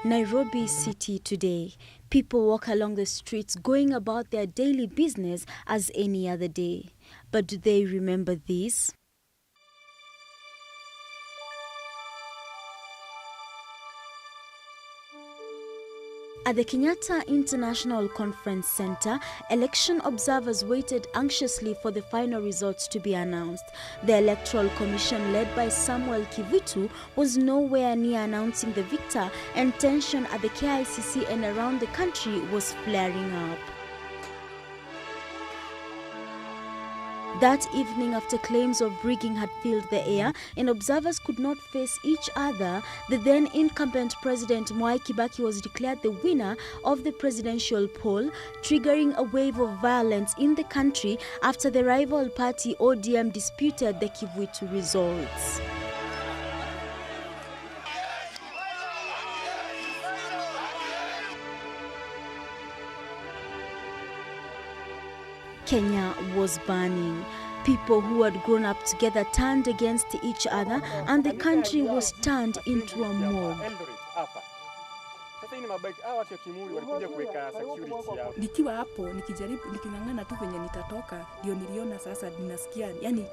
Nairobi city today. People walk along the streets going about their daily business as any other day. But do they remember this? At the KENYATTA International Conference Center, election observers waited anxiously for the final results to be announced. The Electoral Commission, led by Samuel Kivutu, was nowhere near announcing the victor, and tension at the KICC and around the country was flaring up. That evening, after claims of rigging had filled the air and observers could not face each other, the then incumbent President KIBAKI was declared the winner of the presidential poll, triggering a wave of violence in the country after the rival party ODM disputed the Kivutu results. Kenya was burning. People who had grown up together turned against each other, and the country was turned into a mob. Nikiwa hapo nikijaribu nikingangana tu venye nitatoka, ndio niliona sasa ninasikia, yani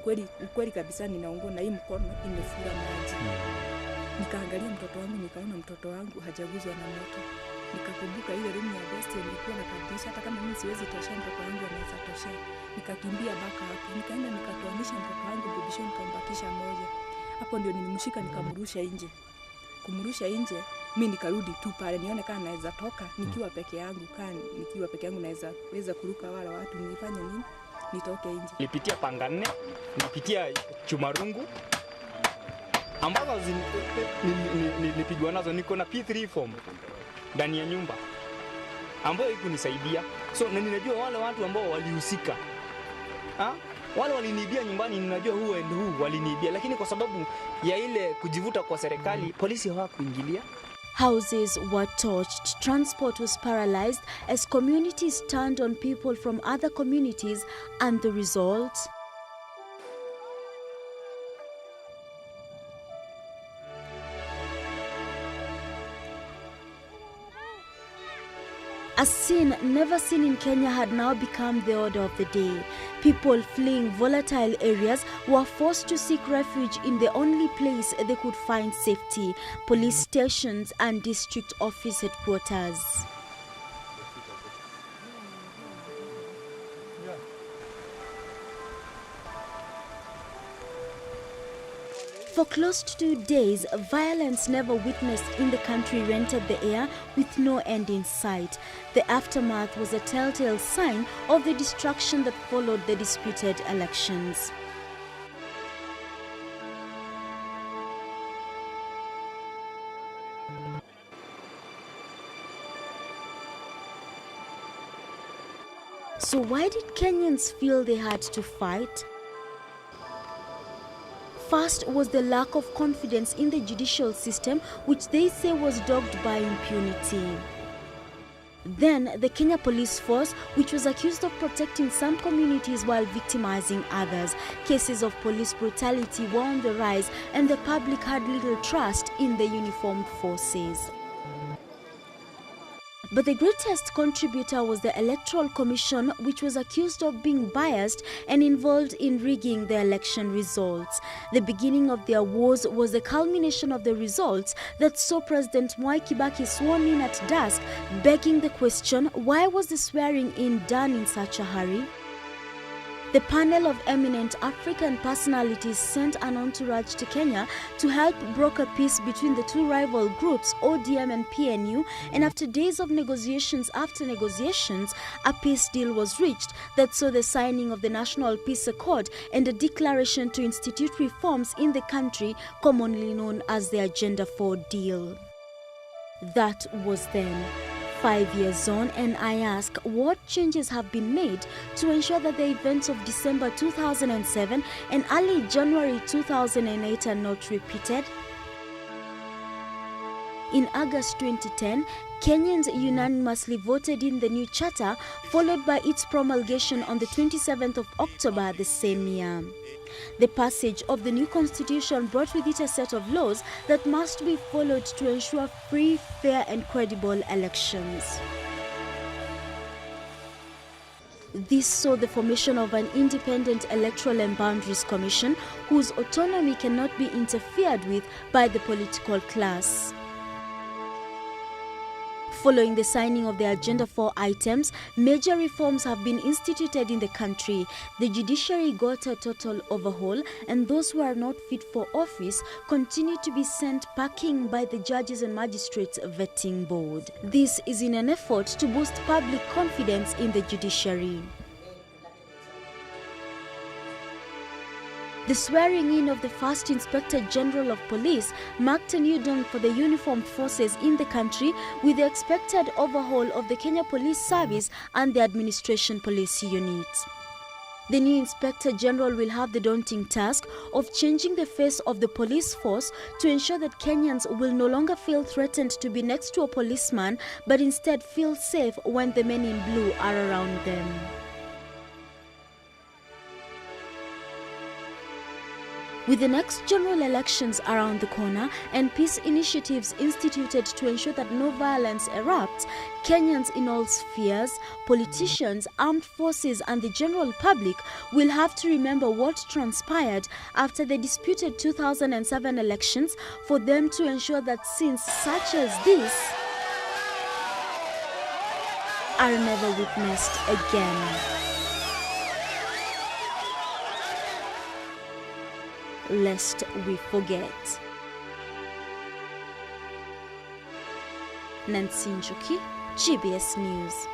ukweli kabisa ninaungua na hii mkono imefura maji. Nikaangalia mtoto wangu, nikaona mtoto wangu hajaguzwa na moto. Nikakumbuka ile room ya best ilikuwa na kabisa, hata kama mimi siwezi tosha mtoto wangu anaweza tosha. Nikakimbia baka hapo, nikaenda nikatoanisha mtoto wangu bibisho, nikambakisha moja. Hapo ndio nilimshika nikamrusha nje. Kumrusha nje, mimi nikarudi tu pale nione kama naweza toka nikiwa peke yangu, nikiwa peke yangu naweza kuruka wala watu. Nilifanya nini? Nitoke nje. Nilipitia panga 4, nilipitia chumarungu ambazo nilipigwa nazo. Niko na P3 form ndani ya nyumba ambayo ikunisaidia. So na ninajua wale watu ambao walihusika. Wale waliniibia nyumbani, ninajua who and who waliniibia, lakini kwa sababu ya ile kujivuta kwa serikali, polisi hawakuingilia. Houses were torched, transport was paralyzed as communities turned on people from other communities, and the result? A scene never seen in Kenya had now become the order of the day. People fleeing volatile areas were forced to seek refuge in the only place they could find safety: police stations and district office headquarters. For close to 2 days, violence never witnessed in the country rented the air with no end in sight. The aftermath was a telltale sign of the destruction that followed the disputed elections. So why did Kenyans feel they had to fight? First was the lack of confidence in the judicial system, which they say was dogged by impunity. Then the Kenya Police Force, which was accused of protecting some communities while victimizing others. Cases of police brutality were on the rise, and the public had little trust in the uniformed forces. But the greatest contributor was the Electoral Commission, which was accused of being biased and involved in rigging the election results. The beginning of their woes was the culmination of the results that saw President KIBAKI sworn in at DUSK, begging the question, why was the swearing in done in such a hurry? The panel of eminent African personalities sent an entourage to Kenya to help broker peace between the two rival groups, ODM and PNU, and after days of negotiations a peace deal was reached that saw the signing of the National Peace Accord and a declaration to institute reforms in the country, commonly known as the Agenda 4 deal. That was then. 5 years on, and I ask, what changes have been made to ensure that the events of December 2007 and early January 2008 are not repeated? In August 2010, Kenyans unanimously voted in the new charter, followed by its promulgation on the 27th of October the same year. The passage of the new constitution brought with it a set of laws that must be followed to ensure free, fair and credible elections. This saw the formation of an independent Electoral and Boundaries Commission whose autonomy cannot be interfered with by the political class. Following the signing of the Agenda 4 items, major reforms have been instituted in the country. The judiciary got a total overhaul, and those who are not fit for office continue to be sent packing by the Judges and Magistrates Vetting Board. This is in an effort to boost public confidence in the judiciary. The swearing-in of the first Inspector General of Police marked a new dawn for the uniformed forces in the country, with the expected overhaul of the Kenya Police Service and the Administration Police Unit. The new Inspector General will have the daunting task of changing the face of the police force to ensure that Kenyans will no longer feel threatened to be next to a policeman, but instead feel safe when the men in blue are around them. With the next general elections around the corner and peace initiatives instituted to ensure that no violence erupts, Kenyans in all spheres, politicians, armed forces and the general public will have to remember what transpired after the disputed 2007 elections for them to ensure that sins such as this are never witnessed again. Lest we forget. Njoki, GBS News.